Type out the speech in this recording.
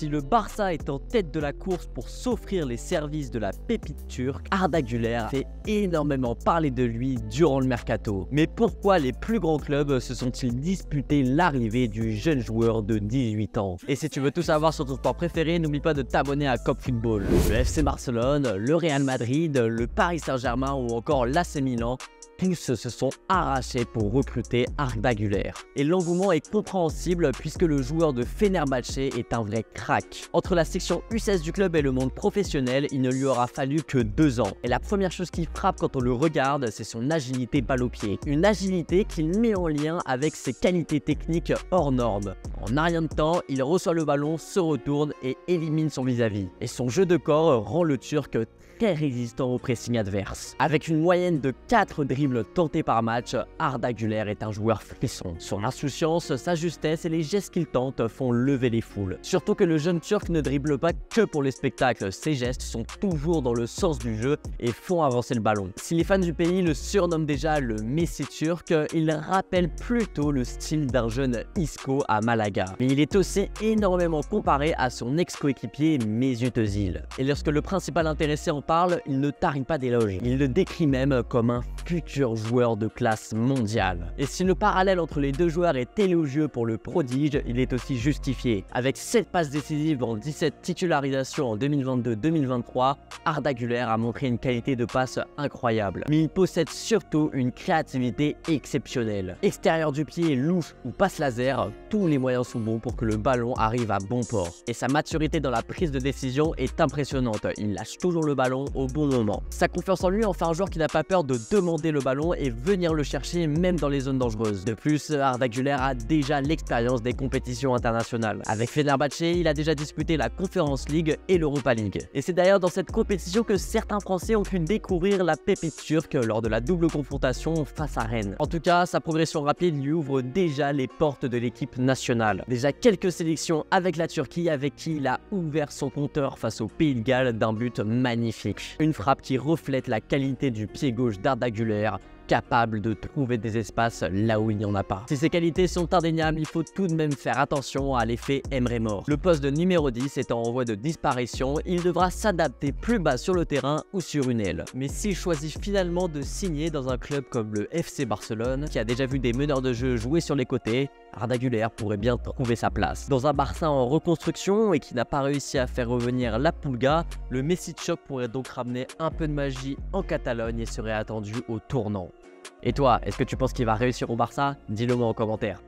Si le Barça est en tête de la course pour s'offrir les services de la pépite turque, Arda Güler fait énormément parler de lui durant le mercato. Mais pourquoi les plus grands clubs se sont-ils disputés l'arrivée du jeune joueur de 18 ans? Et si tu veux tout savoir sur ton sport préféré, n'oublie pas de t'abonner à Cop Football. Le FC Barcelone, le Real Madrid, le Paris Saint-Germain ou encore l'AC Milan, tous se sont arrachés pour recruter Arda Güler. Et l'engouement est compréhensible puisque le joueur de Fenerbahçe est un vrai crack. Entre la section U16 du club et le monde professionnel, il ne lui aura fallu que 2 ans. Et la première chose qui frappe quand on le regarde, c'est son agilité balle au pied. Une agilité qu'il met en lien avec ses qualités techniques hors normes. En un rien de temps, il reçoit le ballon, se retourne et élimine son vis-à-vis. Et son jeu de corps rend le Turc très résistant au pressing adverse. Avec une moyenne de 4 dribbles tentés par match, Arda Güler est un joueur frisson. Son insouciance, sa justesse et les gestes qu'il tente font lever les foules. Surtout que le jeune Turc ne dribble pas que pour les spectacles, ses gestes sont toujours dans le sens du jeu et font avancer le ballon. Si les fans du pays le surnomment déjà le Messi turc, il rappelle plutôt le style d'un jeune Isco à Malaga. Mais il est aussi énormément comparé à son ex-coéquipier Mesut Özil. Et lorsque le principal intéressé en parle, il ne tarit pas d'éloges. Il le décrit même comme un futur joueur de classe mondiale. Et si le parallèle entre les deux joueurs est élogieux pour le prodige, il est aussi justifié. Avec 7 passes décisives en 17 titularisations en 2022-2023, Arda Güler a montré une qualité de passe incroyable. Mais il possède surtout une créativité exceptionnelle. Extérieur du pied, louche ou passe laser, tous les moyens sont bons pour que le ballon arrive à bon port. Et sa maturité dans la prise de décision est impressionnante. Il lâche toujours le ballon au bon moment. Sa confiance en lui en fait un joueur qui n'a pas peur de demander le ballon et venir le chercher même dans les zones dangereuses. De plus, Arda Güler a déjà l'expérience des compétitions internationales. Avec Fenerbahçe, il a déjà disputé la Conference League et l'Europa League. Et c'est d'ailleurs dans cette compétition que certains Français ont pu découvrir la pépite turque lors de la double confrontation face à Rennes. En tout cas, sa progression rapide lui ouvre déjà les portes de l'équipe nationale. Déjà quelques sélections avec la Turquie avec qui il a ouvert son compteur face au Pays de Galles d'un but magnifique. Une frappe qui reflète la qualité du pied gauche d'Arda Güler, capable de trouver des espaces là où il n'y en a pas. Si ces qualités sont indéniables, il faut tout de même faire attention à l'effet Emre Mor. Le poste de numéro 10 étant en voie de disparition, il devra s'adapter plus bas sur le terrain ou sur une aile. Mais s'il choisit finalement de signer dans un club comme le FC Barcelone, qui a déjà vu des meneurs de jeu jouer sur les côtés, Arda Güler pourrait bien trouver sa place. Dans un Barça en reconstruction et qui n'a pas réussi à faire revenir la Pulga, le Messi de choc pourrait donc ramener un peu de magie en Catalogne et serait attendu au tournant. Et toi, est-ce que tu penses qu'il va réussir au Barça? Dis-le moi en commentaire.